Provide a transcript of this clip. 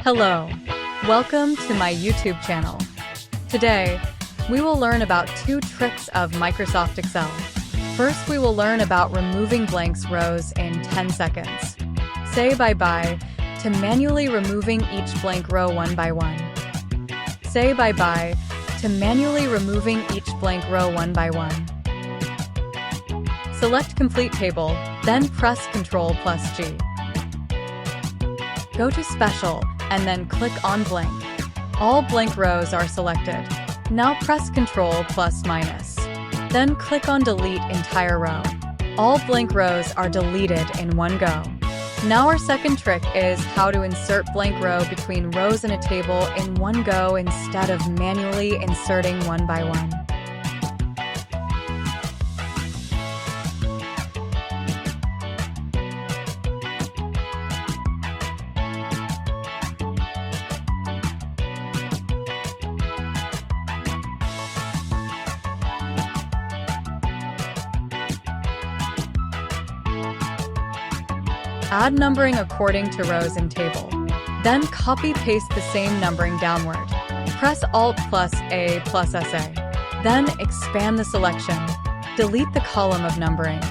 Hello, welcome to my YouTube channel. Today, we will learn about 2 tricks of Microsoft Excel. First, we will learn about removing blanks rows in 10 seconds. Say bye-bye to manually removing each blank row one by one. Say bye-bye to manually removing each blank row one by one. Select Complete Table, then press Ctrl+G. Go to Special, and then click on Blank. All blank rows are selected. Now press Ctrl+-. Then click on Delete Entire Row. All blank rows are deleted in one go. Now our second trick is how to insert blank row between rows in a table in one go instead of manually inserting one by one. Add numbering according to rows in table. Then copy-paste the same numbering downward. Press Alt+A+SA. Then expand the selection. Delete the column of numbering.